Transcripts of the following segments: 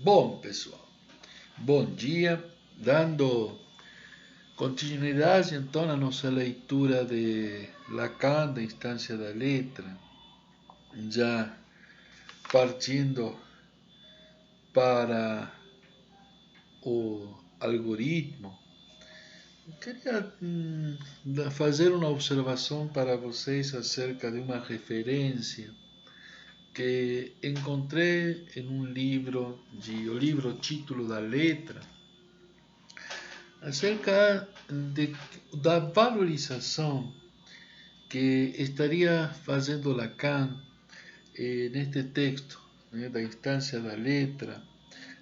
Bom, pessoal, bom dia. Dando continuidade então à nossa leitura de Lacan, da instância da letra, já partindo para o algoritmo, queria fazer uma observação para vocês acerca de uma referência que encontrei em um livro, o livro Título da Letra, acerca da valorização que estaria fazendo Lacan neste texto, né, da instância da letra,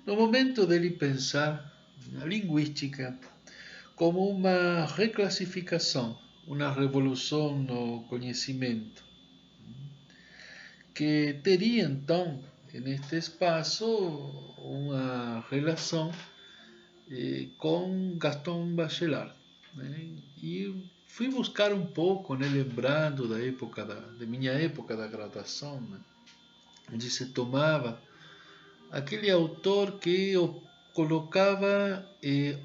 no momento dele pensar a linguística como uma reclassificação, uma revolução no conhecimento, que teria então, neste espaço, uma relação com Gaston Bachelard, né? E fui buscar um pouco, né, lembrando da época da minha época da graduação, né, onde se tomava aquele autor que colocava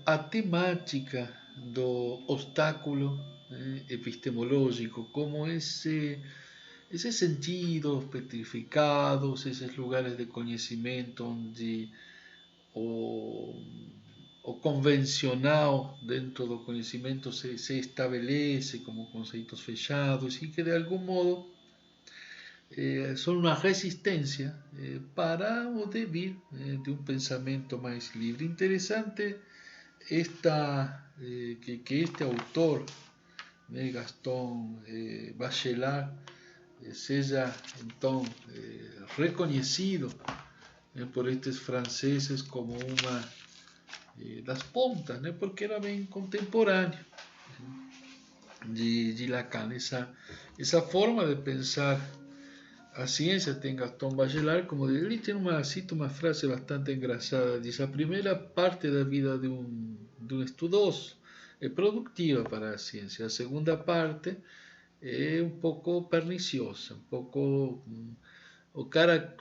a temática do obstáculo, né, epistemológico como ese sentidos petrificados, esos lugares de conhecimento onde o, o convencional dentro do conhecimento se estabelece como conceitos fechados y que de algún modo son una resistencia para o devir de un pensamiento más libre. Interesante que este autor, Gaston Bachelard, seja então reconhecido por estes franceses como uma das pontas, né? Porque era bem contemporâneo de Lacan. Essa forma de pensar a ciência tem Gaston Bachelard, como ele tem cita uma frase bastante engraçada, diz: a primeira parte da vida de um estudoso é produtiva para a ciência, a segunda parte é um pouco perniciosa, um pouco o cara,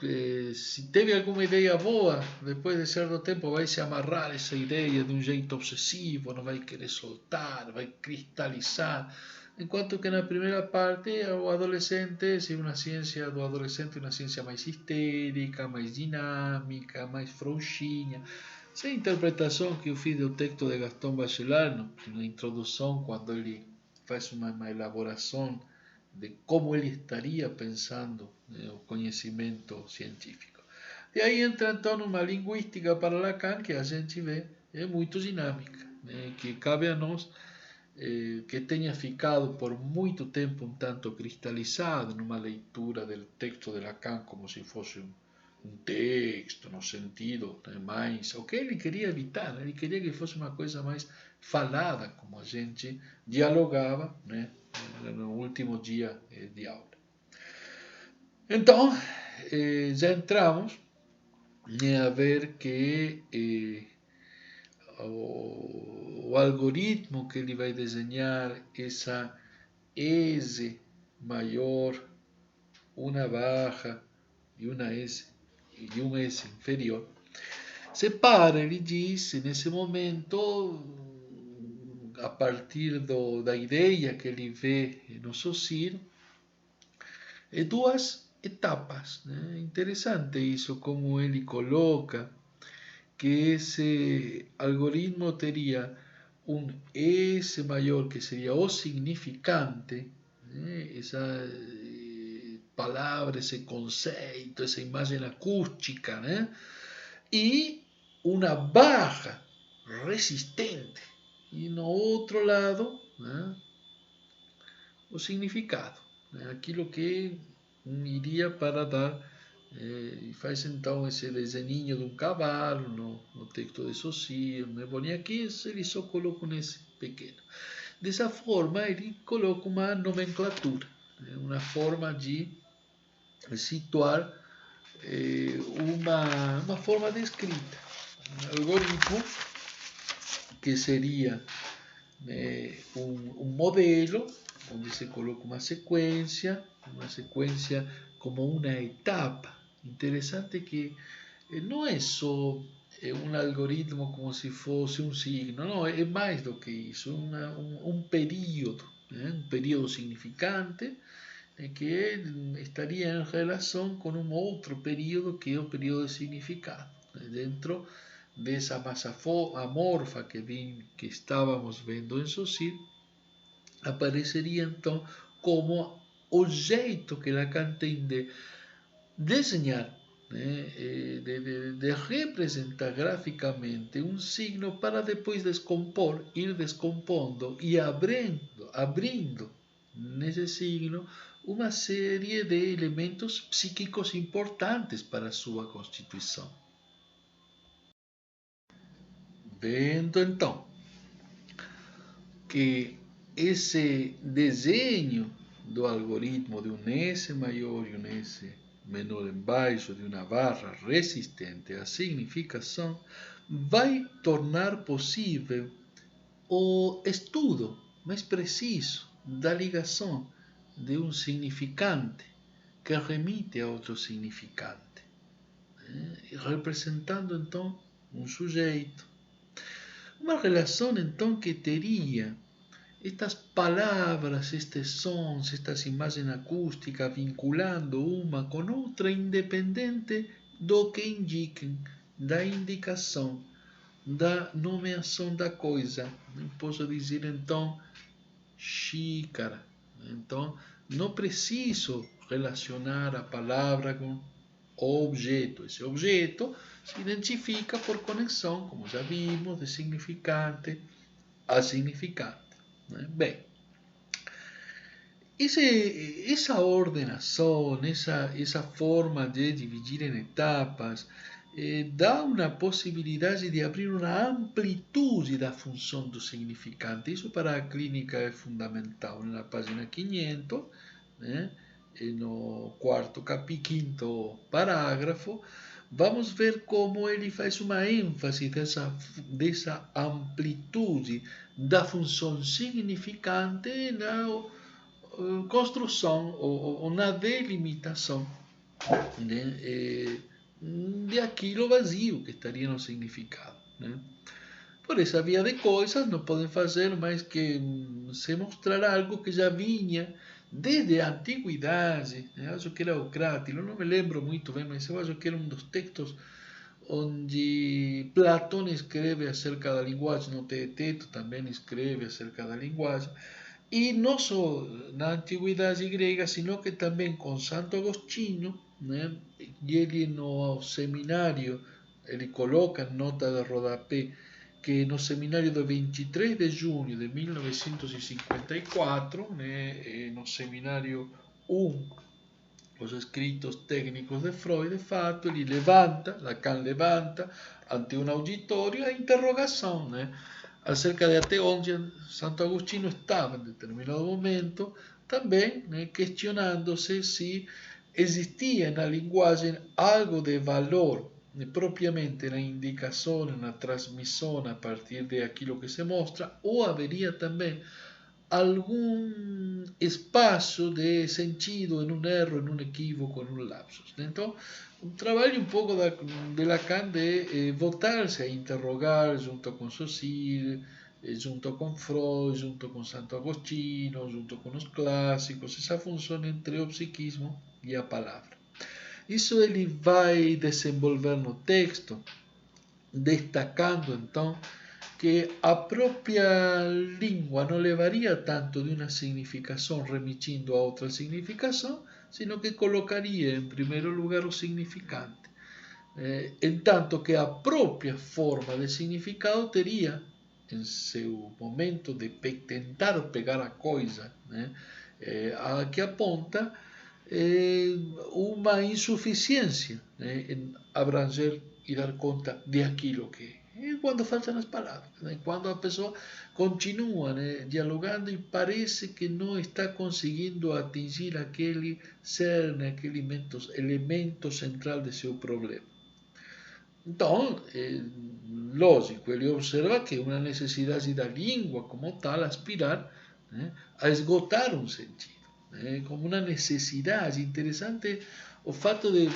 se teve alguma ideia boa, depois de certo tempo vai se amarrar essa ideia de um jeito obsessivo, não vai querer soltar, vai cristalizar. Enquanto que na primeira parte, o adolescente, se uma ciência do adolescente, uma ciência mais histérica, mais dinâmica, mais frouxinha. Essa é a interpretação que eu fiz do texto de Gaston Bachelard, na introdução, quando ele faz uma elaboração de como ele estaria pensando o conhecimento científico. E aí entra então uma linguística para Lacan que a gente vê é muito dinâmica, né, que cabe a nós que tenha ficado por muito tempo um tanto cristalizado numa leitura do texto de Lacan como se fosse um texto no sentido, né, mais o que ele queria evitar, né, ele queria que fosse uma coisa mais falada, como a gente dialogava, né, no último dia de aula. Então, já entramos a ver que o algoritmo que ele vai desenhar, essa S maior, uma barra e uma S e um S inferior, separa, ele diz, nesse momento, a partir da ideia que ele vê no Saussure, duas etapas. Né? Interessante isso, como ele coloca que esse algoritmo teria um S maior, que seria o significante, né? Essa palavra, esse conceito, essa imagem acústica, né? E uma barra resistente. E no outro lado, né, o significado, né, aquilo que iria para dar, e faz então esse desenho de um cavalo no texto de Saussure, né, bom, e aqui ele só coloca nesse pequeno. Dessa forma, ele coloca uma nomenclatura, né, uma forma de situar uma forma de escrita, um algoritmo que seria um modelo onde se coloca uma sequência como uma etapa. Interessante que não é só um algoritmo como se fosse um signo, não, é mais do que isso, um período, né? Um período significante que estaria em relação com um outro período que é o período de significado, né? Dentro dessa massa amorfa que estávamos vendo em Saussure, apareceria então como o jeito que Lacan tem de desenhar, né, de representar graficamente um signo para depois descompor, ir descompondo e abrindo nesse signo uma série de elementos psíquicos importantes para a sua constituição. Vendo então que esse desenho do algoritmo de um S maior e um S menor embaixo de uma barra resistente à significação vai tornar possível o estudo mais preciso da ligação de um significante que remite a outro significante, representando então um sujeito. Uma relação então que teria estas palavras, estes sons, estas imagens acústicas vinculando uma com outra independente do que indiquem, da indicação, da nomeação da coisa. Posso dizer então xícara. Então não preciso relacionar a palavra com o objeto. Esse objeto se identifica por conexão, como já vimos, de significante a significante. Bem, essa ordenação, essa forma de dividir em etapas, dá uma possibilidade de abrir uma amplitude da função do significante. Isso para a clínica é fundamental. Na página 500, né, no quinto parágrafo, vamos ver como ele faz uma ênfase dessa amplitude da função significante na construção ou na delimitação, né, de aquilo vazio que estaria no significado, né? Por essa via de coisas não podem fazer mais que se mostrar algo que já vinha desde a antiguidade, né? Acho que era o Crátilo, não me lembro muito bem, mas eu acho que era um dos textos onde Platão escreve acerca da linguagem, no Teeteto também escreve acerca da linguagem, e não só na antiguidade grega, sino que também com Santo Agostinho, né? E ele no seminário, ele coloca nota de rodapé que no seminário do 23 de junho de 1954, né, no seminário 1, os escritos técnicos de Freud, de fato, ele levanta, Lacan levanta, ante um auditório, a interrogação, né, acerca de até onde Santo Agostinho estava em determinado momento, também, né, questionando-se se existia na linguagem algo de valor, propriamente na indicação, na transmissão a partir de aquilo que se mostra, ou haveria também algum espaço de sentido em um erro, em um equívoco, em um lapsus. Então, um trabalho um pouco de Lacan de voltar-se a interrogar junto com Saussure, junto com Freud, junto com Santo Agostinho, junto com os clássicos, essa função entre o psiquismo e a palavra. Isso ele vai desenvolver no texto, destacando então que a própria língua não levaria tanto de uma significação remitindo a outra significação, sino que colocaria em primeiro lugar o significante. Entanto que a própria forma de significado teria, em seu momento de tentar pegar a coisa, né, a que aponta uma insuficiência, né, em abranger e dar conta de aquilo que é. Quando faltam as palavras, né, quando a pessoa continua, né, dialogando e parece que não está conseguindo atingir aquele cerne, aquele elemento central de seu problema. Então, lógico, ele observa que é uma necessidade da língua como tal aspirar, né, a esgotar um sentido, né, como uma necessidade interessante. o fato de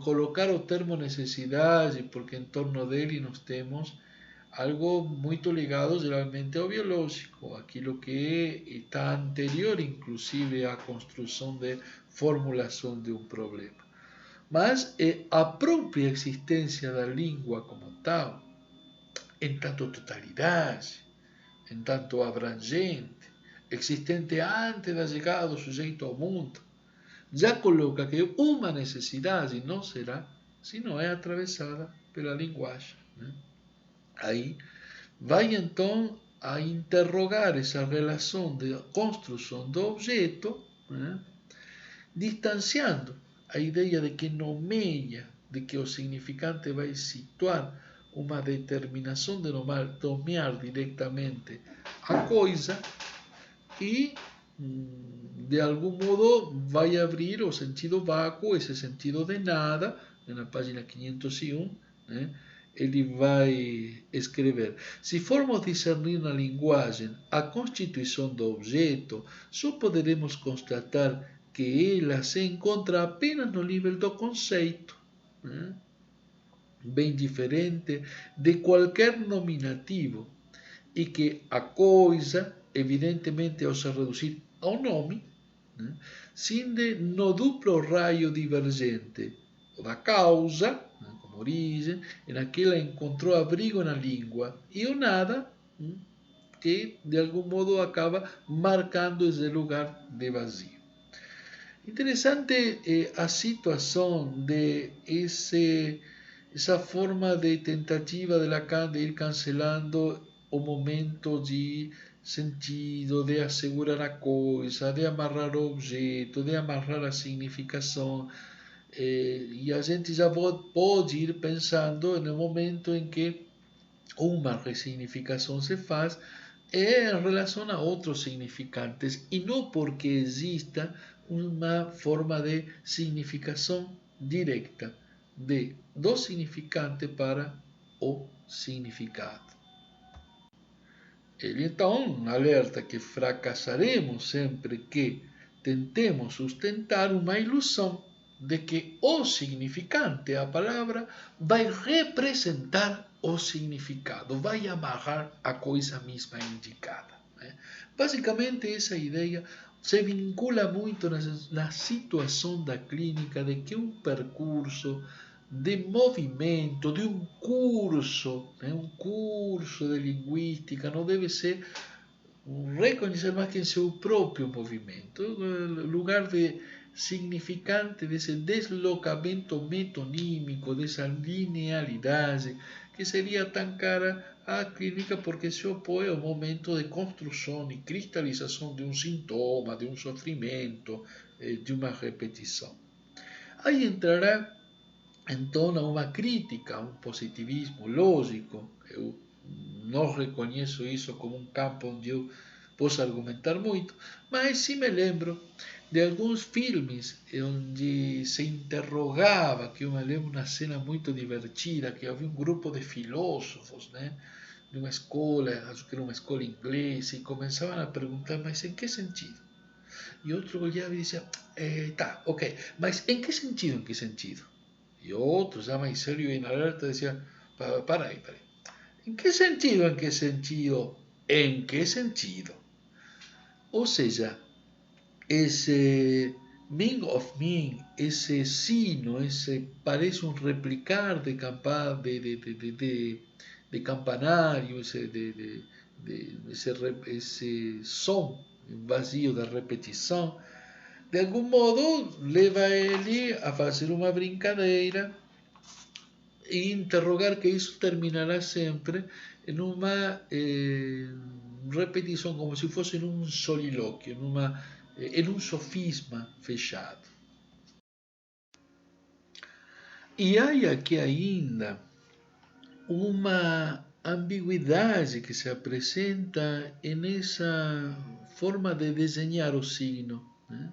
colocar o termo necessidade, porque em torno dele nós temos algo muito ligado geralmente ao biológico, aquilo que está anterior inclusive à construção de formulação de um problema. Mas a própria existência da língua como tal, em tanto totalidade, em tanto abrangente, existente antes da chegada do sujeito ao mundo, já coloca que uma necessidade não será se não é atravessada pela linguagem. Né? Aí vai então a interrogar essa relação de construção do objeto, né? Distanciando a ideia de que nomeia, de que o significante vai situar uma determinação de nomear diretamente a coisa e, de algum modo, vai abrir o sentido vácuo, esse sentido de nada, na página 501, né? Ele vai escrever: se formos discernir na linguagem a constituição do objeto, só poderemos constatar que ela se encontra apenas no nível do conceito, né? Bem diferente de qualquer nominativo, e que a coisa, evidentemente, ao se reduzir ao nome, né, scinde no duplo raio divergente, o da causa, né, como origem, e naquela encontrou abrigo na língua, e o nada, que de algum modo acaba marcando esse lugar de vazio. Interessante a situação de essa forma de tentativa de Lacan de ir cancelando o momento de sentido, de assegurar a coisa, de amarrar o objeto, de amarrar a significação. E a gente já pode ir pensando no momento em que uma ressignificação se faz em relação a outros significantes, e não porque exista uma forma de significação direta do significante para o significado. Ele então alerta que fracassaremos sempre que tentemos sustentar uma ilusão de que o significante, a palavra, vai representar o significado, vai amarrar a coisa mesma indicada. Né? Basicamente, essa ideia se vincula muito na situação da clínica de que um percurso de movimento, de um curso de linguística, não deve ser reconhecer mais que em seu próprio movimento, lugar de significante desse deslocamento metonímico, dessa linealidade, que seria tão cara à clínica porque se opõe ao momento de construção e cristalização de um sintoma, de um sofrimento, de uma repetição. Aí entrará então a uma crítica, a um positivismo lógico. Eu não reconheço isso como um campo onde eu posso argumentar muito, mas sim me lembro de alguns filmes onde se interrogava, que eu me lembro uma cena muito divertida, que havia um grupo de filósofos, né, de uma escola, acho que era uma escola inglesa, e começavam a perguntar, mas em que sentido? E outro olhava e dizia, tá, ok, mas em que sentido, em que sentido? E outro, já mais sério e em alerta, decía, para aí. ¿En qué sentido? ¿En qué sentido? ¿En qué sentido? Ou seja, esse Ming of Ming, esse sino, esse parece um replicar de campanário, esse som vazio da repetição, de algum modo leva ele a fazer uma brincadeira e interrogar que isso terminará sempre em uma repetição, como se fosse em um solilóquio, em um sofisma fechado. E há aqui ainda uma ambiguidade que se apresenta nessa forma de desenhar o signo, né?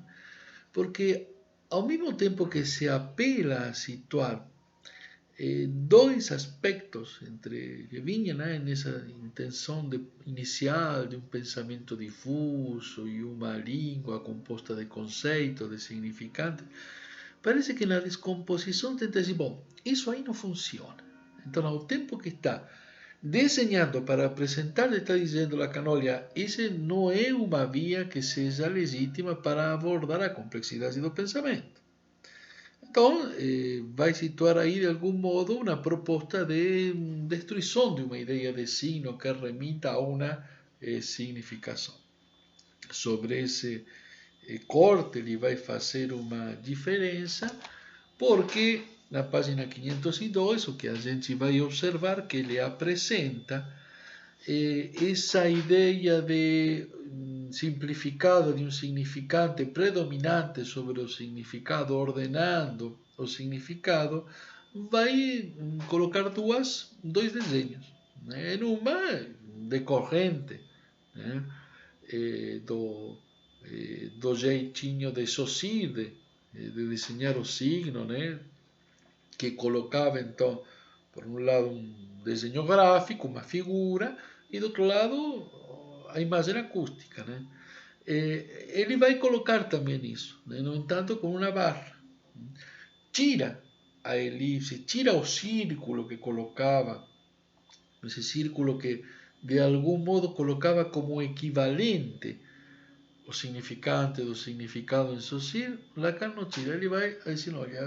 Porque ao mesmo tempo que se apela a situar dois aspectos que vinham, né, nessa intenção inicial de um pensamento difuso e uma língua composta de conceitos, de significantes, parece que na descomposição tenta dizer, bom, isso aí não funciona. Então, ao tempo que está desenhando para apresentar, está dizendo Lacan, olha, essa não é uma via que seja legítima para abordar a complexidade do pensamento. Então, vai situar aí de algum modo uma proposta de destruição de uma ideia de signo que remita a uma significação. Sobre esse corte, ele vai fazer uma diferença, porque na página 502, o que a gente vai observar que ele apresenta essa ideia de simplificado de um significante predominante sobre o significado, ordenando o significado, vai colocar dois desenhos. Né? Numa decorrente, né? Do jeitinho de Saussure de desenhar o signo, né? Que colocava então, por um lado, um desenho gráfico, uma figura, e do outro lado, a imagem acústica. Né? Ele vai colocar também isso, né? No entanto, com uma barra. Tira a elipse, tira o círculo que colocava, esse círculo que de algum modo colocava como equivalente o significante do significado em Saussure. Lacan não tira, ele vai dizer, olha,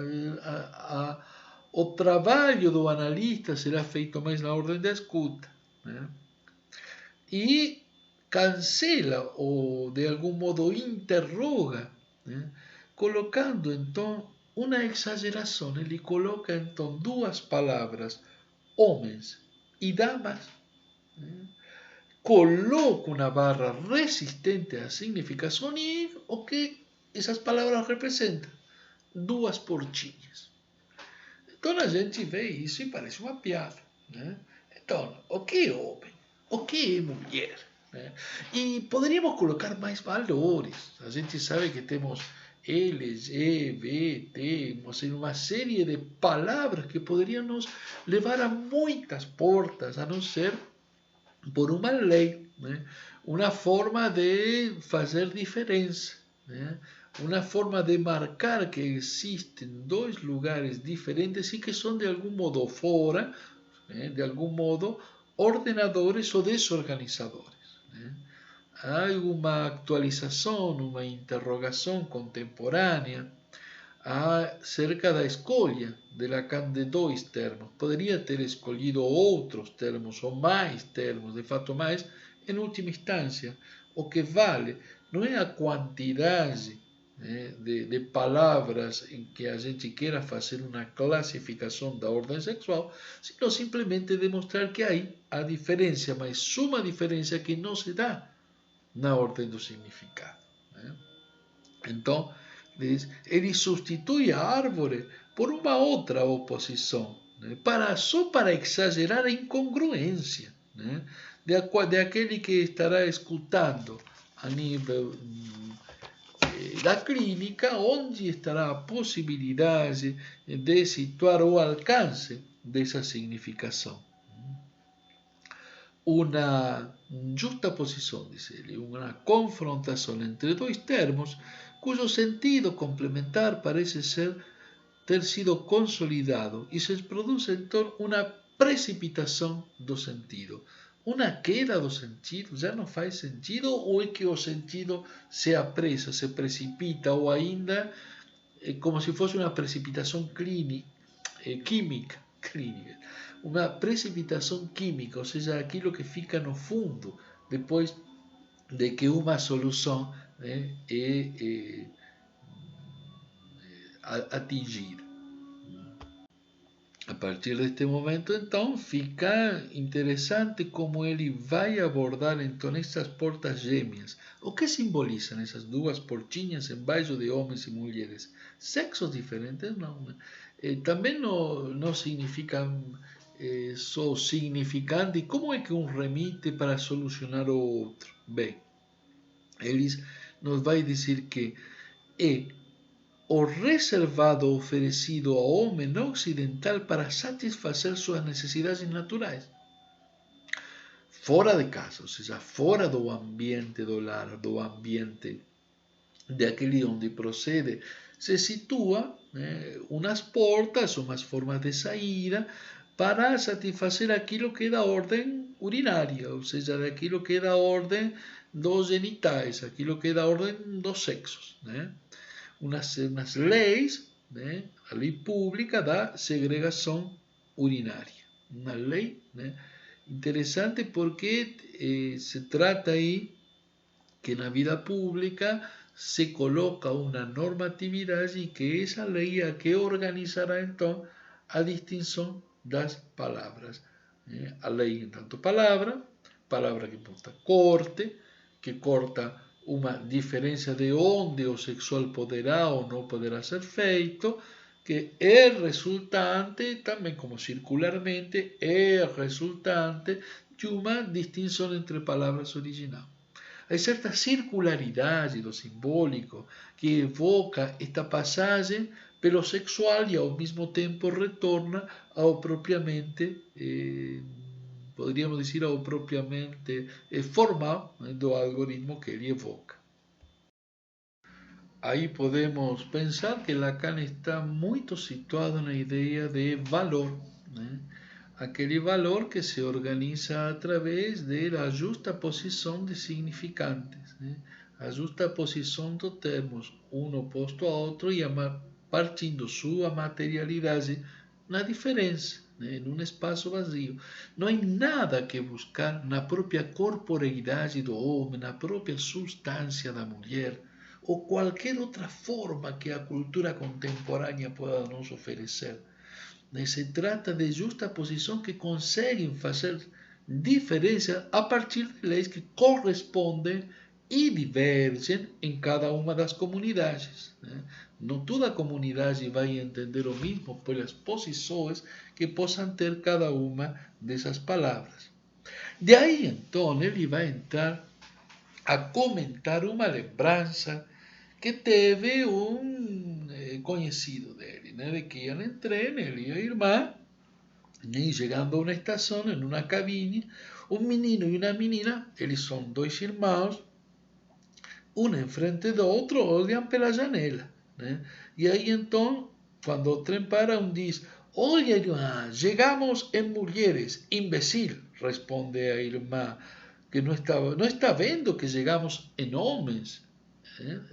o trabalho do analista será feito mais na ordem da escuta, né? E cancela ou de algum modo interroga, né? Colocando então uma exageração. Ele coloca então duas palavras, homens e damas, né? Coloca uma barra resistente à significação e o que essas palavras representam? Duas portinhas. Então a gente vê isso e parece uma piada. Né? Então, o que é homem? O que é mulher? Né? E poderíamos colocar mais valores. A gente sabe que temos LGBT, uma série de palavras que poderiam nos levar a muitas portas, a não ser por uma lei, né? Uma forma de fazer diferença, né? Uma forma de marcar que existem dois lugares diferentes e que são de algum modo fora, né? De algum modo ordenadores ou desorganizadores. Né? Há uma atualização, uma interrogação contemporânea acerca da escolha de Lacan de dois termos. Poderia ter escolhido outros termos ou mais termos, de fato mais, em última instância. O que vale não é a quantidade, né, de palavras em que a gente queira fazer uma classificação da ordem sexual, sino simplesmente demonstrar que aí há diferença, mas uma diferença que não se dá na ordem do significado. Né? Então, ele substitui a árvore por uma outra oposição, né? Só para exagerar a incongruência, né? de aquele que estará escutando a nível da clínica, onde estará a possibilidade de situar o alcance dessa significação. Uma justaposição, diz ele, uma confrontação entre dois termos cujo sentido complementar parece ter sido consolidado e se produz então uma precipitação do sentido. Uma queda do sentido já não faz sentido, ou é que o sentido se apressa, se precipita, ou ainda como se fosse uma precipitação química, uma precipitação química, ou seja, aquilo que fica no fundo depois de que uma solução, né, é atingida. A partir deste momento, então, fica interessante como ele vai abordar então essas portas gêmeas. O que simbolizam essas duas portinhas embaixo de homens e mulheres? Sexos diferentes? Não. Também não significam só significante. E como é que um remite para solucionar o outro? Bem, eles nos vai dizer que é o reservado oferecido ao homem ocidental para satisfazer suas necessidades naturais. Fora de casa, ou seja, fora do ambiente do lar, do ambiente daquele onde procede se sitúa unas portas, unas formas de saída para satisfazer aquilo que é da ordem urinária, ou seja, daquilo que é da ordem dos genitais, aquilo que é da ordem dos sexos, né? Umas leis, né? A lei pública da segregação urinária, uma lei, né? Interessante porque se trata aí que na vida pública se coloca uma normatividade e que essa lei é a que organizará então a distinção das palavras. A lei, entanto, palavra que importa corte, que corta uma diferença de onde o sexual poderá ou não poderá ser feito, que é resultante, também como circularmente, é resultante de uma distinção entre palavras original. Há certa circularidade do simbólico que evoca esta passagem pelo sexual e ao mesmo tempo retorna ao propriamente, poderíamos dizer, ao propriamente formal do algoritmo que ele evoca. Aí podemos pensar que Lacan está muito situado na ideia de valor, né? Aquele valor que se organiza através da justaposição de significantes, né? A justaposição de termos um oposto ao outro e partindo sua materialidade na diferença, né? Num espaço vazio. Não há nada que buscar na própria corporeidade do homem, na própria substância da mulher, ou qualquer outra forma que a cultura contemporânea pueda nos oferecer. Se trata de justaposição que conseguem fazer diferença a partir de leis que correspondem e divergem em cada uma das comunidades. Não toda a comunidade vai entender o mesmo pelas posições que possam ter cada uma dessas palavras. De aí, então, ele vai entrar a comentar uma lembrança que teve um conhecido dele, né? De que iam em trem, ele e a irmã, e chegando a uma estação, em uma cabine, um menino e uma menina, eles são dois irmãos, um em frente do outro, olham pela janela, né? E aí então, quando o trem para, um diz: olha, irmã, chegamos em mulheres, imbecil, responde a irmã, que não está vendo que chegamos em homens.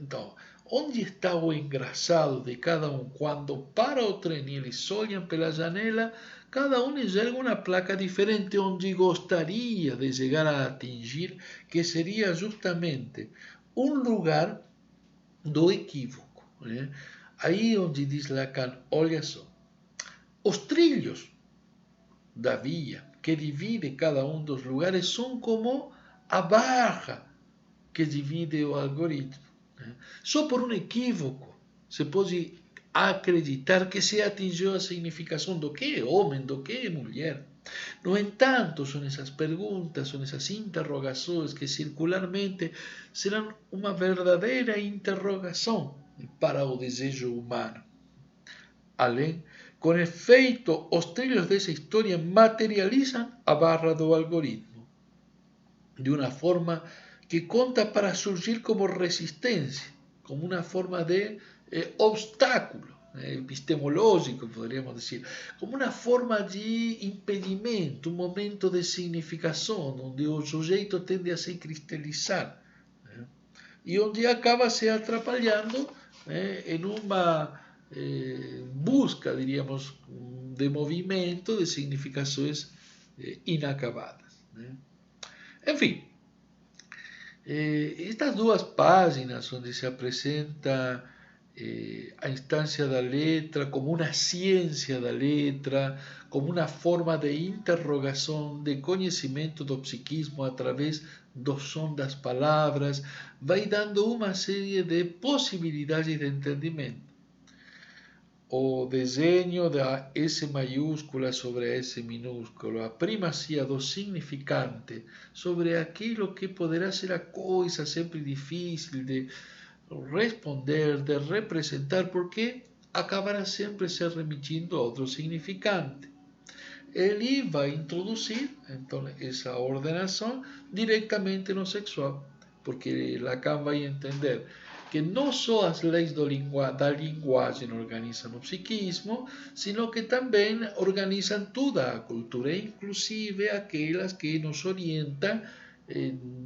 Então, onde está o engraçado de cada um? Quando para o trem e eles olham pela janela, cada um enxerga uma placa diferente onde gostaria de chegar a atingir, que seria justamente um lugar do equívoco. Né? Aí onde diz Lacan, olha só, os trilhos da via que divide cada um dos lugares são como a barra que divide o algoritmo. Só por um equívoco se pode acreditar que se atingiu a significação do que é homem, do que é mulher. No entanto, são essas perguntas, são essas interrogações que circularmente serão uma verdadeira interrogação para o desejo humano. Além, com efeito, os trilhos dessa história materializam a barra do algoritmo de uma forma que conta para surgir como resistência, como uma forma de obstáculo epistemológico, podríamos dizer, como uma forma de impedimento, um momento de significação, onde o sujeito tende a se cristalizar, e onde acaba se atrapalhando em uma busca, diríamos, de movimento, de significações inacabadas. Enfim, estas duas páginas onde se apresenta a instância da letra como uma ciência da letra, como uma forma de interrogação, de conhecimento do psiquismo através do som das palavras, vai dando uma série de possibilidades de entendimento. O desenho da S maiúscula sobre a S minúscula, a primazia do significante sobre aquilo que poderá ser a coisa sempre difícil de responder, de representar, porque acabará sempre se remitindo a outro significante. Ele vai introduzir, então, essa ordenação diretamente no sexual, porque Lacan vai entender que não só as leis da linguagem organizam o psiquismo, sino que também organizam toda a cultura, inclusive aquelas que nos orientam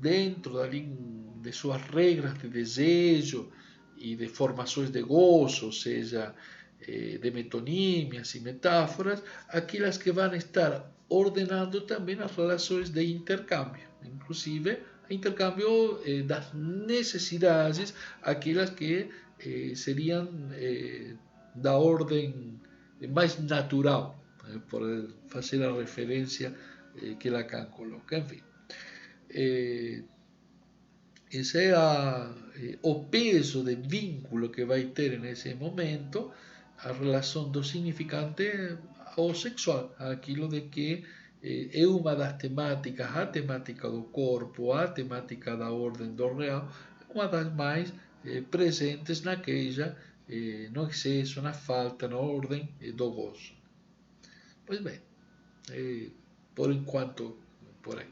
dentro de suas regras de desejo e de formações de gozo, ou seja, de metonímias e metáforas, aquelas que vão estar ordenando também as relações de intercâmbio, inclusive intercâmbio das necessidades, aquelas que seriam da ordem mais natural, por fazer a referência que Lacan coloca. Enfim, esse é o peso de vínculo que vai ter nesse momento a relação do significante ao sexual, aquilo de que é uma das temáticas, a temática do corpo, a temática da ordem do real, uma das mais presentes naquela, no excesso, na falta, na ordem do gozo. Pois bem, por enquanto, por aí.